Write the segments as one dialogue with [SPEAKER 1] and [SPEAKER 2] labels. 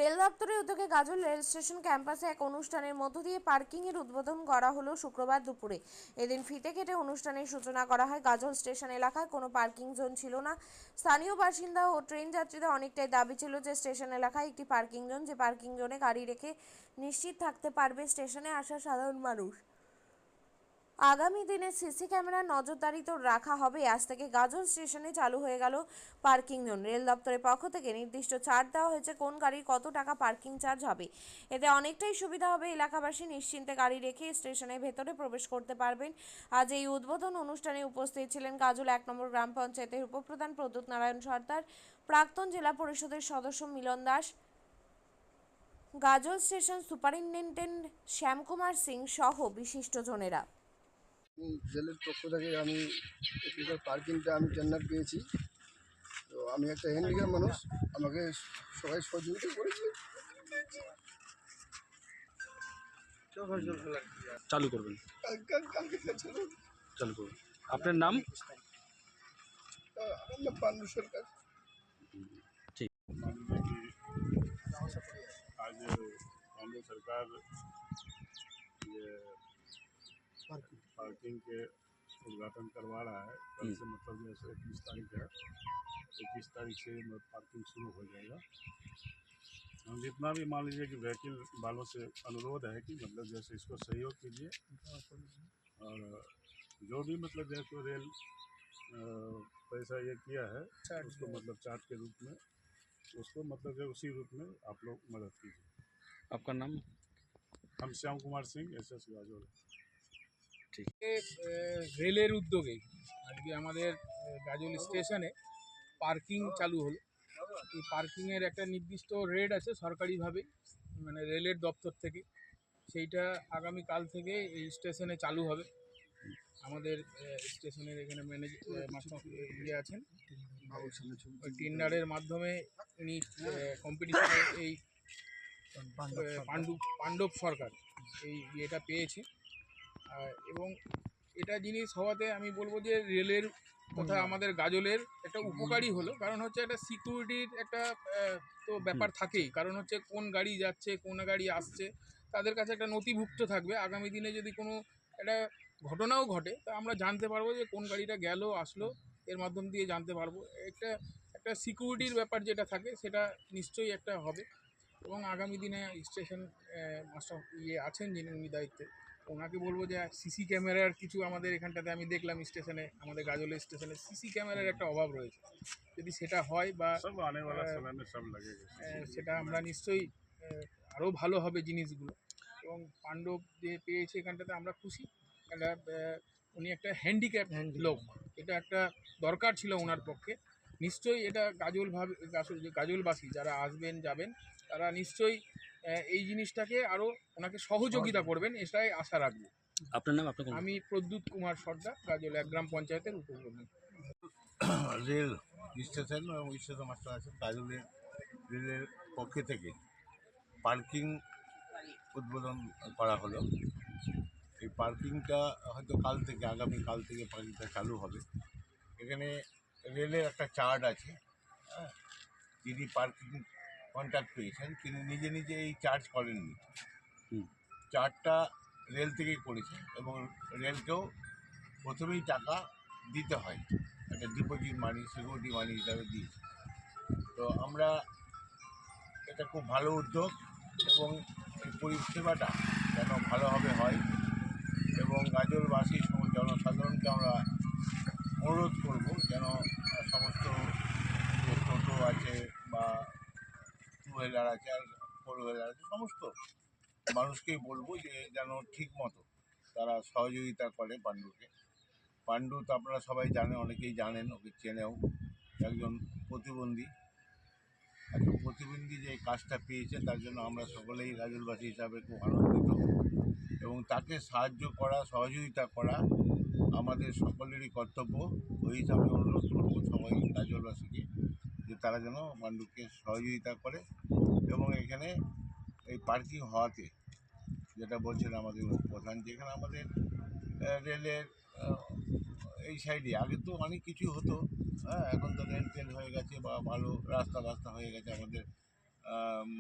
[SPEAKER 1] Rail দপ্তরের উদ্যোগে গাজল rail station ক্যাম্পাসে এক অনুষ্ঠানের মধ্য দিয়ে পার্কিংয়ের উদ্বোধন করা হলো শুক্রবার দুপুরে। এদিন ফিতে কেটে অনুষ্ঠানের সূচনা করা হয়। গাজল স্টেশন এলাকায় কোনো পার্কিং জোন ছিল না। স্থানীয় বাসিন্দা ও ট্রেন যাত্রীদের অনেকটাই দাবি ছিল যে স্টেশন এলাকায় একটি পার্কিং জোন, যে পার্কিং জোনে গাড়ি রেখে নিশ্চিত থাকতে পারবে স্টেশনে আসা সাধারণ মানুষ। আগামী দিনে সিসি ক্যামেরা নজরদারিতে রাখা হবে। আজ থেকে গাজল স্টেশনে চালু হয়ে গেল পার্কিং জোন। রেল দপ্তরের পক্ষ থেকে নির্দিষ্ট ছাড় দেওয়া হয়েছে কোন গাড়ির কত টাকা পার্কিং চার্জ হবে। এতে অনেকটাই সুবিধা হবে। এলাকাবাসী নিশ্চিন্তে গাড়ি রেখে স্টেশনের ভেতরে প্রবেশ করতে পারবেন। আজ এই উদ্বোধন অনুষ্ঠানে উপস্থিত ছিলেন গাজল ১ নম্বর গ্রাম পঞ্চায়েতের উপপ্রধান প্রদ্যুৎ নারায়ণ সর্দার, প্রাক্তন জেলা পরিষদের সদস্য মিলন দাস, গাজল স্টেশন সুপারিনটেন্ডেন্ট শ্যামকুমার সিং সহ বিশিষ্টজনেরা।
[SPEAKER 2] রেলের পক্ষ থেকে আমি এখানকার পার্কিংটা আমি টেন্ডার পেয়েছি। তো আমি একটা হ্যান্ডিক্যাপ মানুষ, আমাকে সবাই সহযোগিতা করেছে।
[SPEAKER 3] চালু করবেন,
[SPEAKER 2] কালকে
[SPEAKER 3] চালু করবেন। আপনার নাম?
[SPEAKER 2] আমার নাম পান্ডু সরকার।
[SPEAKER 3] ঠিক।
[SPEAKER 4] आज केंद्र सरकार ये पार्किंग के उद्घाटन करवा रहा है। कल से मतलब जैसे 21 तारीख है, 21 तारीख से पार्किंग शुरू हो जाएगा। हम जितना भी मान लीजिए कि व्हीकल वालों से अनुरोध है कि मतलब जैसे इसको सहयोग कीजिए, और जो भी मतलब जैसे रेल पैसा ये किया है उसको मतलब चार्ज के रूप में उसको मतलब जो उसी रूप में आप लोग मदद कीजिए।
[SPEAKER 3] आपका नाम?
[SPEAKER 4] हम श्याम कुमार सिंह, एसएस गाजोल।
[SPEAKER 5] রেলের উদ্যোগে আজকে আমাদের গাজল স্টেশনে পার্কিং চালু হলো। এই পার্কিংয়ের একটা নির্দিষ্ট রেট আছে সরকারিভাবে, মানে রেলের দপ্তর থেকে। সেইটা আগামীকাল থেকে এই স্টেশনে চালু হবে। আমাদের স্টেশনের এখানে মাস্টার ইয়ে আছেন, ওই টেন্ডারের মাধ্যমে উনি কম্পিটিশনে এই পাণ্ডব সরকার এই ইয়েটা পেয়েছে। এবং এটা জিনিস হওয়াতে আমি বলবো যে রেলের তথা আমাদের গাজলের একটা উপকারী হলো। কারণ হচ্ছে একটা সিকিউরিটির একটা তো ব্যাপার থাকেই। কারণ হচ্ছে কোন গাড়ি যাচ্ছে, কোন গাড়ি আসছে, তাদের কাছে একটা নথিভুক্ত থাকবে। আগামী দিনে যদি কোনো একটা ঘটনাও ঘটে তা আমরা জানতে পারবো যে কোন গাড়িটা গেল আসলো, এর মাধ্যম দিয়ে জানতে পারবো। একটা একটা সিকিউরিটির ব্যাপার যেটা থাকে সেটা নিশ্চয়ই একটা হবে। এবং আগামী দিনে স্টেশন মাস্টার ইয়ে আছেন যিনি, উনি দায়িত্বে, ওনাকে বলবো যে সিসি ক্যামেরার কিছু আমাদের এখানটাতে আমি দেখলাম স্টেশনে, আমাদের গাজলের স্টেশনে সিসি ক্যামেরার একটা অভাব রয়েছে। যদি সেটা হয় বা
[SPEAKER 4] सब आने वाला समय में सब लगेगा।
[SPEAKER 5] সেটা আমরা নিশ্চয়ই আরও ভালো হবে জিনিসগুলো। এবং পাণ্ডব যে পেয়েছে এখানটাতে আমরা খুশি। একটা উনি একটা হ্যান্ডিক্যাপ লোক, এটা একটা দরকার ছিল ওনার পক্ষে। নিশ্চয়ই এটা গাজলবাসী যারা আসবেন যাবেন তারা নিশ্চয়ই এই জিনিসটাকে আরও ওনাকে সহযোগিতা করবেন, এটাই আশা রাখবো।
[SPEAKER 3] আপনার নাম? আপনার
[SPEAKER 5] আমি প্রদ্যুৎ কুমার সর্দার, গাজল ১ গ্রাম পঞ্চায়েতের উপপ্রধান।
[SPEAKER 6] রেল স্টেশন এবং স্টেশন মাস্টার আছেন গাজলের রেলের পক্ষে থেকে পার্কিং উদ্বোধন করা হলো। এই পার্কিংটা হয়তো আগামীকাল থেকে পার্কিংটা চালু হবে। এখানে রেলের একটা চার্ট আছে, হ্যাঁ, যিনি পার্কিং কন্ট্রাক্ট পেয়েছেন তিনি নিজে নিজে এই চার্জ করেননি। চার্জটা রেল থেকেই করেছেন এবং রেলকেও প্রথমেই টাকা দিতে হয়, একটা ডিপোজিট মানি, সিকিউরিটি মানি হিসাবে দিয়েছে। তো আমরা এটা খুব ভালো উদ্যোগ এবং এই পরিষেবাটা যেন ভালোভাবে হয় এবং গাজলবাসী জনসাধারণকে আমরা অনুরোধ করব যেন সমস্ত যে টোটো আছে বা টু হুইলার আছে আর ফোর হুইলার আছে সমস্ত মানুষকেই বলবো যে যেন ঠিক মতো তারা সহযোগিতা করে পাণ্ডুকে। পাণ্ডু তো আপনারা সবাই জানেন, অনেকেই জানেন, ওকে চেনেও, একজন প্রতিবন্ধী। একটা প্রতিবন্ধী যে কাজটা পেয়েছে তার জন্য আমরা সকলেই গাজলবাসী হিসাবে খুব আনন্দিত এবং তাকে সাহায্য করা, সহযোগিতা করা আমাদের সকলেরই কর্তব্য। ওই হিসাবে অনুরোধ করবো সবাই গাজলবাসীকে যে তারা যেন পাণ্ডুকে সহযোগিতা করে। এবং এখানে এই পার্কিং হওয়াতে যেটা বলছেন আমাদের প্রধান, যেখানে আমাদের রেলের এই সাইডে আগে তো অনেক কিছু হতো, হ্যাঁ, এখন তো রেল হয়ে গেছে বা ভালো রাস্তা হয়ে গেছে আমাদের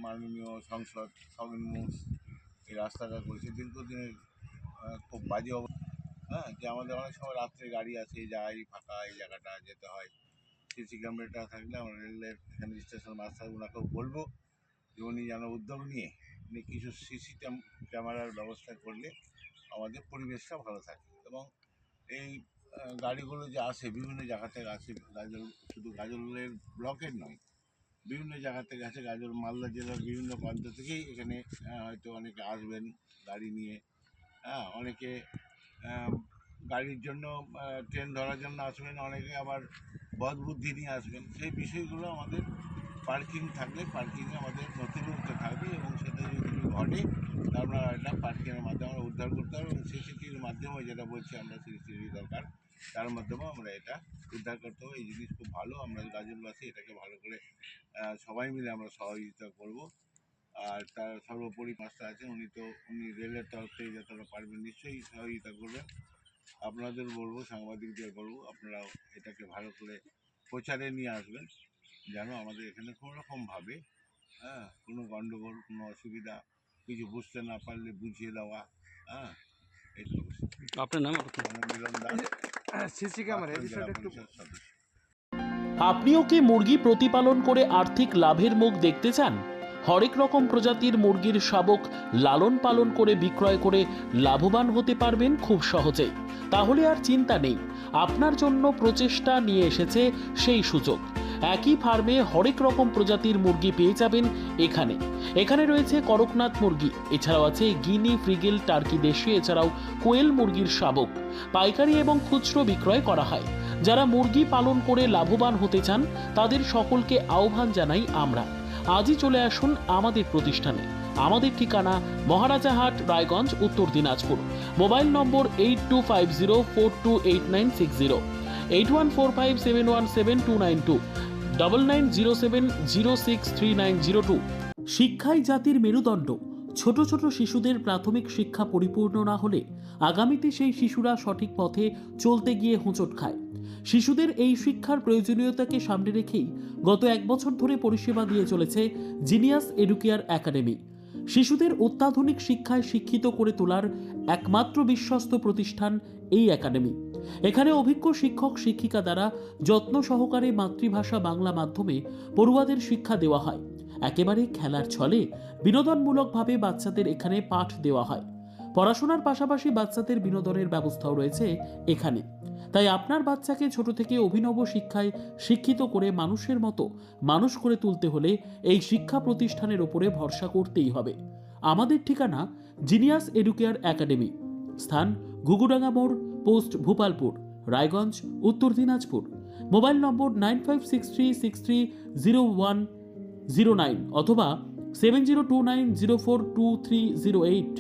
[SPEAKER 6] মাননীয় সংসদ খগেন মুস এই রাস্তাটা করেছে। দীর্ঘদিনের খুব বাজে অবস্থা, হ্যাঁ, যে আমাদের অনেক সময় রাত্রে গাড়ি আসে যায়, ফাঁকা এই জায়গাটা যেতে হয়। সিসি ক্যামেরাটা থাকলে আমরা রেলের এখানে স্টেশন মাস্টার ওনাকেও বলবো যে উনি যেন উদ্যোগ নিয়ে উনি কিছু সিসি ক্যামেরার ব্যবস্থা করলে আমাদের পরিবেশটা ভালো থাকে। এবং এই গাড়িগুলো যে আসে বিভিন্ন জায়গা থেকে আসে, গাজল শুধু গাজলের ব্লকের নয়, বিভিন্ন জায়গা থেকে আসে। গাজল মালদা জেলার বিভিন্ন প্রান্ত থেকেই এখানে হয়তো অনেকে আসবেন গাড়ি নিয়ে, হ্যাঁ, অনেকে গাড়ির জন্য ট্রেন ধরার জন্য আসবেন, অনেকে আবার বদ বুদ্ধি নিয়ে আসবেন। সেই বিষয়গুলো আমাদের পার্কিং থাকলে পার্কিংয়ে আমাদের নথিভুক্ত থাকবে এবং সেটা যদি ঘটে তারপর এটা পার্কিংয়ের মাধ্যমে আমরা উদ্ধার করতে হবে এবং সিসিটিভির মাধ্যমে যেটা বলছি আমরা সিসিটিভি দরকার, তার মাধ্যমেও আমরা এটা উদ্ধার করতে হবে। এই জিনিস খুব ভালো, আমরা গাজলবাসী এটাকে ভালো করে সবাই মিলে আমরা সহযোগিতা করব। আর তার সর্বোপরি মাস্টার আছেন, উনি রেলের তরফ থেকে যতটা পারবেন নিশ্চয়ই সহযোগিতা করবেন। আপনাদের বলবো, সাংবাদিকদের বলবো, আপনারাও এটাকে ভালো করে প্রচারে নিয়ে আসবেন যেন আমাদের এখানে কোনো রকমভাবে কোনো গণ্ডগোল, কোনো অসুবিধা, কিছু বুঝতে না পারলে বুঝিয়ে দেওয়া, এটা
[SPEAKER 3] আপনার নাম?
[SPEAKER 6] মিলন দাস,
[SPEAKER 5] সিসি ক্যামেরা
[SPEAKER 6] জেলা পরিষদ সদস্য।
[SPEAKER 7] আপনিও কি মুরগি প্রতিপালন করে আর্থিক লাভের মুখ দেখতে চান? হরেক রকম প্রজাতির মুরগির শাবক লালন পালন করে বিক্রয় করে লাভবান হতে পারবেন খুব সহজেই। তাহলে আর চিন্তা নেই, আপনার জন্য প্রচেষ্টা নিয়ে এসেছে সেই সুযোগ। একই ফার্মে হরেক রকম প্রজাতির মুরগি পেয়ে যাবেন এখানে রয়েছে করকনাথ মুরগি, এছাড়াও আছে গিনি, ফ্রিগেল, টার্কি দেশি, এছাড়াও কোয়েল মুরগির শাবক। পাইকারি এবং খুচরো বিক্রয় করা হয়। যারা মুরগি পালন করে লাভবান হতে চান তাদের সকলকে আহ্বান জানাই আমরা। আজই চলে আসুন আমাদের প্রতিষ্ঠানে। আমাদের ঠিকানা মহারাজাহাট, রায়গঞ্জ, উত্তর দিনাজপুর। মোবাইল নম্বর 8250428960, 8145717292, 9907063902। শিক্ষাই জাতির মেরুদণ্ড। ছোট ছোট শিশুদের প্রাথমিক শিক্ষা পরিপূর্ণ না হলে আগামীতে সেই শিশুরা সঠিক পথে চলতে গিয়ে হোঁচট খায়। শিশুদের এই শিক্ষার প্রয়োজনীয়তাকে সামনে রেখেই গত 1 বছর ধরে পরিষেবা দিয়ে চলেছে জিনিয়াস এডুকেয়ার একাডেমি। শিশুদের অত্যাধুনিক শিক্ষায় শিক্ষিত করে তোলার একমাত্র বিশ্বস্ত প্রতিষ্ঠান এই একাডেমি। এখানে অভিজ্ঞ শিক্ষক শিক্ষিকা দ্বারা যত্ন সহকারে মাতৃভাষা বাংলা মাধ্যমে পড়ুয়াদের শিক্ষা দেওয়া হয়। একেবারে খেলার ছলে বিনোদনমূলকভাবে বাচ্চাদের এখানে পাঠ দেওয়া হয়। পড়াশোনার পাশাপাশি বাচ্চাদের বিনোদনের ব্যবস্থাও রয়েছে এখানে। তাই আপনার বাচ্চাকে ছোট থেকে অভিনব শিক্ষায় শিক্ষিত করে মানুষের মতো মানুষ করে তুলতে হলে এই শিক্ষা প্রতিষ্ঠানের উপরে ভরসা করতেই হবে। আমাদের ঠিকানা জিনিয়াস এডুকেয়ার একাডেমি, স্থান ঘুঘুডাঙ্গা মোড়, পোস্ট ভূপালপুর, রায়গঞ্জ, উত্তর দিনাজপুর। মোবাইল নম্বর 9563630109 অথবা 7029042308।